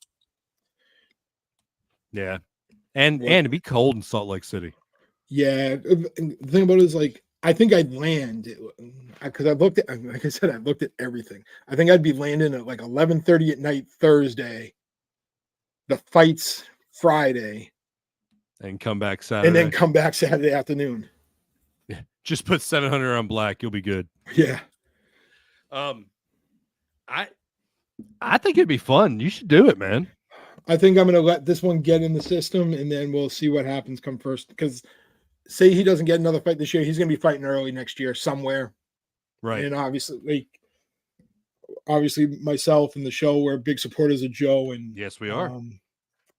Yeah, and it'd be cold in Salt Lake City. Yeah, the thing about it is like I think I'd land because I looked at, like I said, I looked at everything. I think I'd be landing at like 11:30 at night Thursday. The fight's Friday, and come back Saturday, and then come back Saturday afternoon. Yeah, just put 700 on black. You'll be good. Yeah. I think it'd be fun. You should do it, man. I think I'm going to let this one get in the system, and then we'll see what happens come first. Because say he doesn't get another fight this year, he's going to be fighting early next year somewhere. Right. And obviously myself and the show, we're big supporters of Joe. And yes, we are.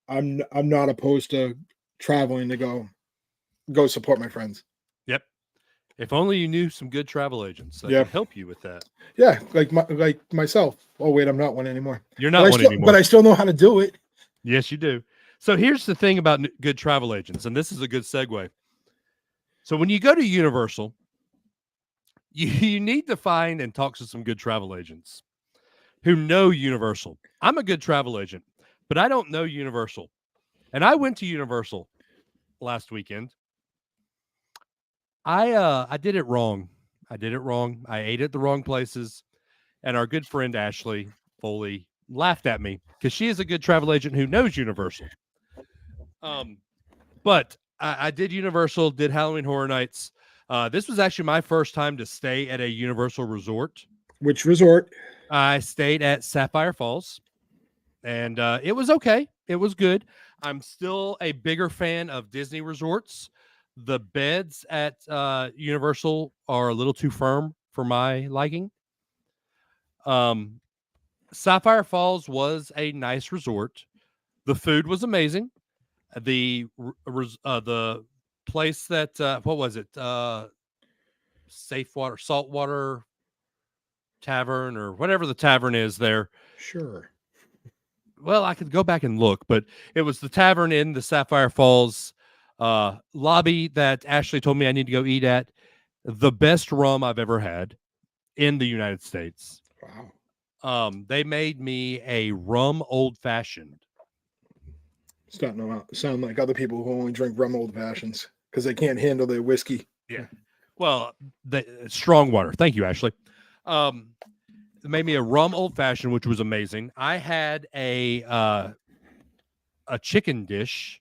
I'm not opposed to traveling to go support my friends. Yep. If only you knew some good travel agents that could help you with that. Yeah, like myself. Oh wait, I'm not one anymore. You're not one anymore. But I still know how to do it. Yes, you do. So here's the thing about good travel agents, and this is a good segue. So when you go to Universal, you need to find and talk to some good travel agents who know Universal. I'm a good travel agent, but I don't know Universal. And I went to Universal last weekend. I did it wrong. I ate at the wrong places. And our good friend Ashley Foley laughed at me because she is a good travel agent who knows Universal. But I did Universal, did Halloween Horror Nights. This was actually my first time to stay at a Universal resort. Which resort? I stayed at Sapphire Falls, and it was okay. It was good. I'm still a bigger fan of Disney resorts. The beds at Universal are a little too firm for my liking. Sapphire Falls was a nice resort. The food was amazing. The place that what was it? saltwater tavern or whatever the tavern is there. Sure. Well, I could go back and look, but it was the tavern in the Sapphire Falls lobby that Ashley told me I need to go eat at. The best rum I've ever had in the United States. Wow. They made me a rum old fashioned. Starting to sound like other people who only drink rum old fashions because they can't handle their whiskey. Yeah. Well, the strong water. Thank you, Ashley. They made me a rum old fashioned, which was amazing. I had a chicken dish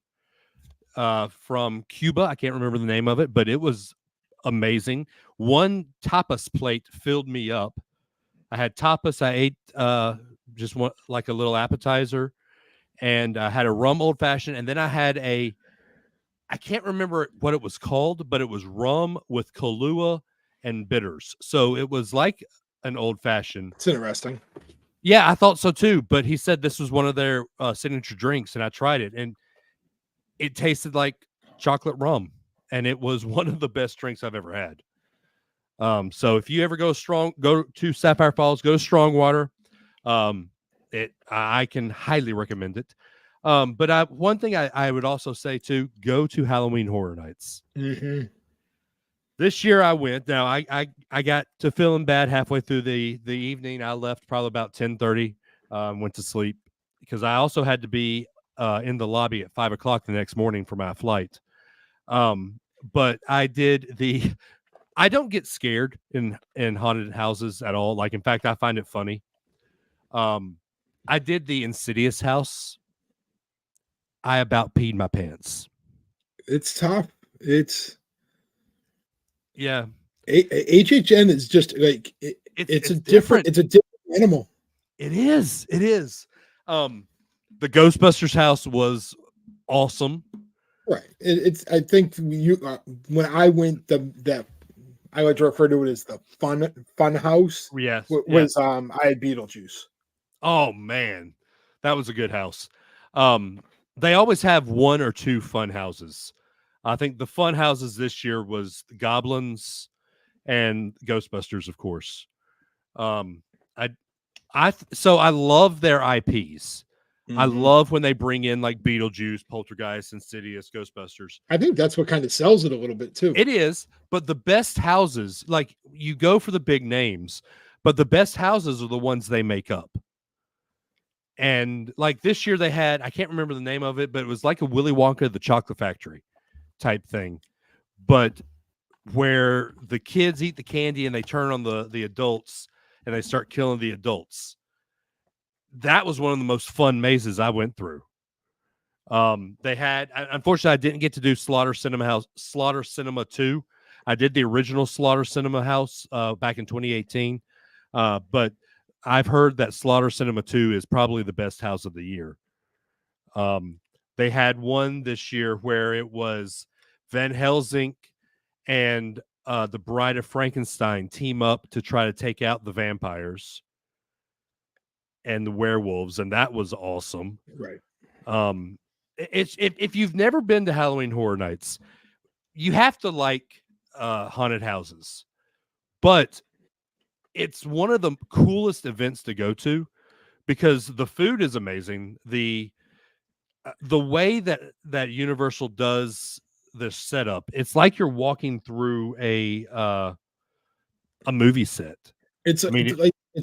from Cuba. I can't remember the name of it, but it was amazing. One tapas plate filled me up. I had tapas. I ate just one, like a little appetizer, and I had a rum old fashioned, and then I had I can't remember what it was called, but it was rum with Kahlua and bitters. So it was like an old fashioned. It's interesting. Yeah, I thought so too. But he said this was one of their signature drinks, and I tried it, and it tasted like chocolate rum, and it was one of the best drinks I've ever had. So if you ever go to Sapphire Falls, go to Strongwater. I can highly recommend it. But one thing I would also say too, go to Halloween Horror Nights. Mm-hmm. This year I went. Now I got to feeling bad halfway through the evening. I left probably about 10:30. Went to sleep because I also had to be in the lobby at 5:00 the next morning for my flight. But I did I don't get scared in haunted houses at all. Like, in fact, I find it funny. I did the Insidious house. I about peed my pants. It's tough. Yeah. HHN is just like it's a different animal. It is. The Ghostbusters house was awesome. Right. I think when I went that I like to refer to it as the fun house. Yes. Was I had Beetlejuice. Oh man, that was a good house. They always have one or two fun houses. I think the fun houses this year was Goblins and Ghostbusters, of course. I love their IPs. Mm-hmm. I love when they bring in like Beetlejuice, Poltergeist, Insidious, Ghostbusters. I think that's what kind of sells it a little bit too. It is, but the best houses, like you go for the big names, but the best houses are the ones they make up. And like this year they had, I can't remember the name of it, but it was like a Willy Wonka, the Chocolate Factory type thing. But where the kids eat the candy and they turn on the adults and they start killing the adults. That was one of the most fun mazes I went through. They had, unfortunately, I didn't get to do Slaughter Cinema 2. I did the original Slaughter Cinema House back in 2018. But I've heard that Slaughter Cinema 2 is probably the best house of the year. They had one this year where it was Van Helsing and the Bride of Frankenstein team up to try to take out the vampires and the werewolves, and that was awesome. Right. It's if you've never been to Halloween Horror Nights, you have to like haunted houses, but it's one of the coolest events to go to because the food is amazing. The way that Universal does this setup, it's like you're walking through a movie set. It's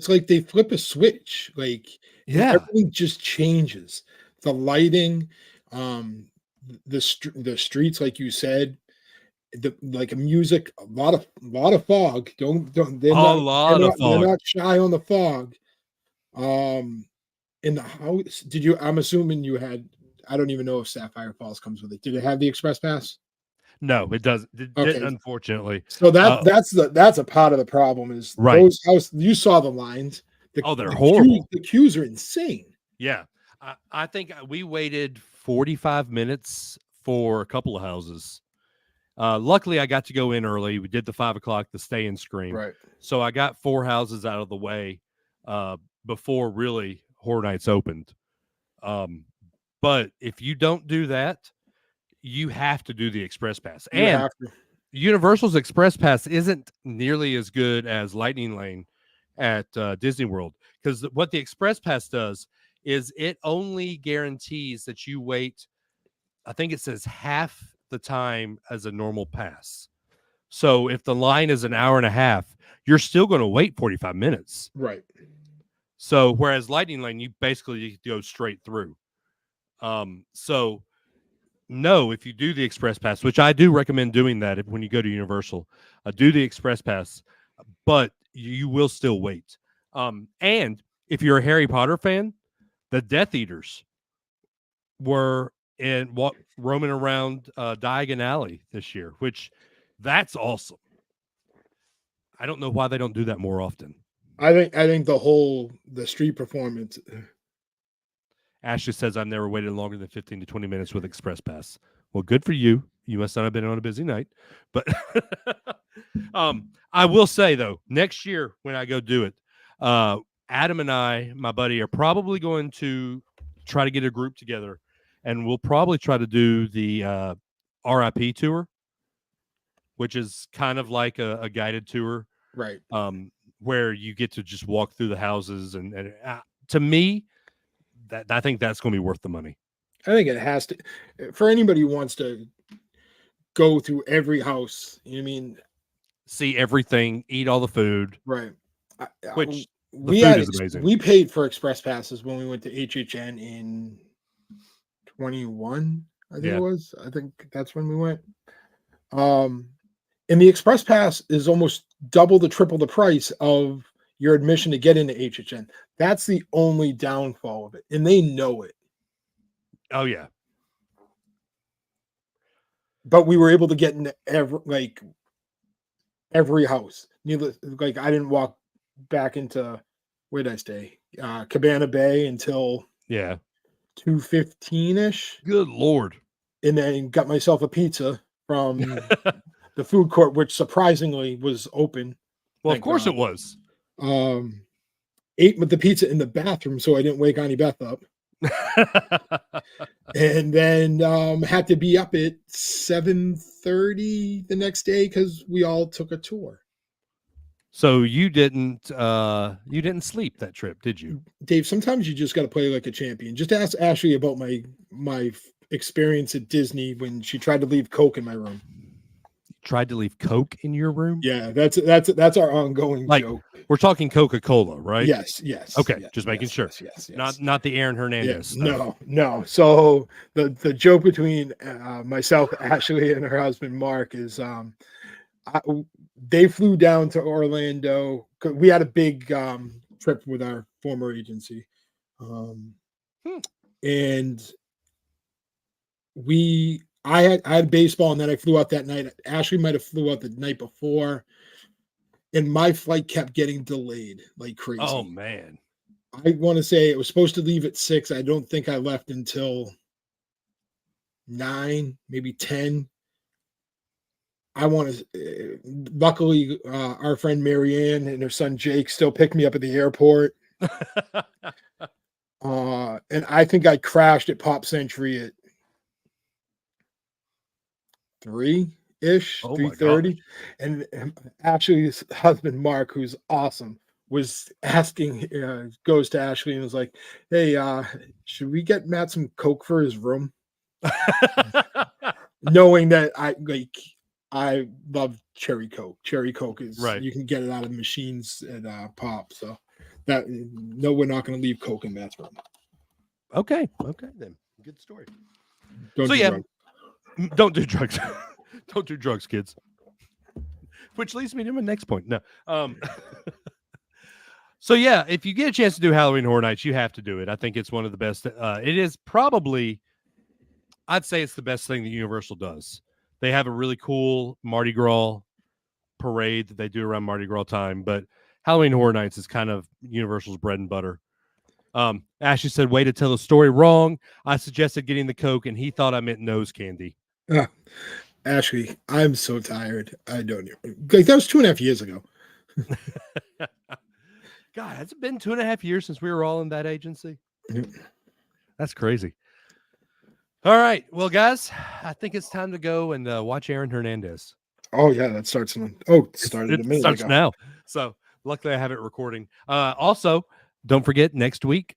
like they flip a switch. Like everything just changes. The lighting, the streets, like you said, like a music, a lot of fog. They're not shy on the fog. In the house, I'm assuming you had. I don't even know if Sapphire Falls comes with it. Did it have the express pass? No, it doesn't. It didn't, unfortunately. So that's a part of the problem is those houses. You saw the lines. They're horrible. The queues are insane. Yeah, I think we waited 45 minutes for a couple of houses. Luckily, I got to go in early. We did the 5:00, the stay and scream. Right. So I got 4 houses out of the way before really Horror Nights opened. But if you don't do that, you have to do the express pass. And Universal's Express Pass isn't nearly as good as Lightning Lane at Disney World, because what the Express Pass does is it only guarantees that you wait. I think it says half the time as a normal pass. So if the line is an hour and a half, you're still going to wait 45 minutes. Right. So whereas Lightning Lane, you basically go straight through. So no, if you do the Express Pass, which I do recommend doing that when you go to Universal, do the Express Pass, but you will still wait. And if you're a Harry Potter fan, the Death Eaters were roaming around Diagon Alley this year, which that's awesome. I don't know why they don't do that more often. I think the street performance. Ashley says I've never waited longer than 15 to 20 minutes with Express Pass. Well, good for you. You must not have been on a busy night. But I will say, though, next year when I go do it, Adam and I, my buddy, are probably going to try to get a group together, and we'll probably try to do the RIP tour, which is kind of like a guided tour. Right. Where you get to just walk through the houses. And to me, I think that's going to be worth the money. I think it has to, for anybody who wants to go through every house. You know what I mean? See everything, eat all the food. Right. Which food is amazing. We paid for Express Passes when we went to HHN in 21, I think it was. I think that's when we went. And the Express Pass is almost double the triple the price of your admission to get into HHN. That's the only downfall of it, and they know it. Oh yeah. But we were able to get into every house. Needless, like I didn't walk back into, where did I stay? Cabana Bay until 2:15ish. Good Lord. And then got myself a pizza from the food court, which surprisingly was open. Well, of course it was. Ate with the pizza in the bathroom so I didn't wake Annie Beth up. And then had to be up at 7:30 the next day because we all took a tour. So you didn't sleep that trip, did you? Dave, sometimes you just got to play like a champion. Just ask Ashley about my experience at Disney when she tried to leave Coke in my room. Tried to leave Coke in your room? Yeah, that's our ongoing joke. We're talking Coca-Cola, right? Yes. Okay, yes, just making sure. Yes. Not the Aaron Hernandez. Yeah, no. So the joke between myself, Ashley, and her husband Mark is they flew down to Orlando. We had a big trip with our former agency, and I had baseball, and then I flew out that night. Ashley might have flew out the night before, and my flight kept getting delayed like crazy. Oh man! I want to say it was supposed to leave at 6. I don't think I left until 9, maybe 10. I want to. Luckily, our friend Marianne and her son Jake still picked me up at the airport. And I think I crashed at Pop Century at 3-ish, 3:30. And actually, his husband Mark, who's awesome, was asking, goes to Ashley and was like, "Hey, should we get Matt some Coke for his room?" Knowing that I love cherry Coke. Cherry Coke is you can get it out of machines at Pop. So no, we're not going to leave Coke in Matt's room. Okay, then good story. Don't do drugs. Don't do drugs, kids. Which leads me to my next point. No. So yeah, if you get a chance to do Halloween Horror Nights, you have to do it. I think it's one of the best. It is probably, I'd say it's the best thing that Universal does. They have a really cool Mardi Gras parade that they do around Mardi Gras time, but Halloween Horror Nights is kind of Universal's bread and butter. Ashley said, way to tell the story wrong. I suggested getting the Coke, and he thought I meant nose candy. Ashley, I'm so tired. I don't know. Like, that was 2.5 years ago. God, has it been 2.5 years since we were all in that agency? Mm-hmm. That's crazy. All right. Well, guys, I think it's time to go and watch Aaron Hernandez. Oh yeah, that starts in. Oh, it started a minute starts ago. now. So luckily I have it recording. Also, don't forget next week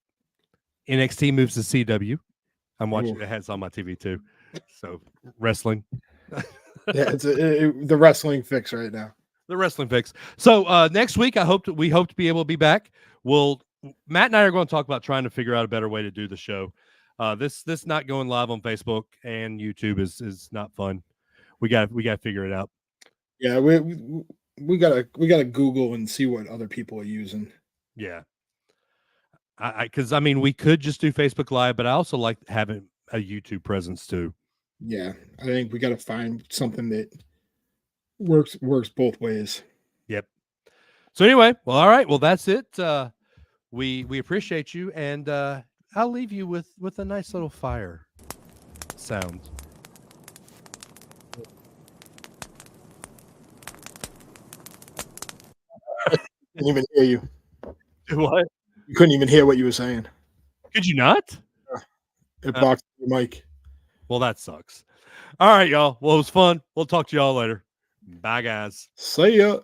NXT moves to CW. I'm watching. It has on my TV too. So wrestling. Yeah, it's the wrestling fix right now. The wrestling fix. So next week, we hope to be able to be back. Matt and I are going to talk about trying to figure out a better way to do the show. This not going live on Facebook and YouTube is not fun. We got to figure it out. Yeah, we gotta Google and see what other people are using. Yeah, because I mean we could just do Facebook Live, but I also like having a YouTube presence too. Yeah, I think we got to find something that works both ways. Yep. So anyway, well, all right. Well, that's it. We appreciate you, and I'll leave you with a nice little fire sound. Couldn't even hear you. What? You couldn't even hear what you were saying. Could you not? It blocked your mic. Well, that sucks. All right, y'all. Well, it was fun. We'll talk to y'all later. Bye, guys. See ya.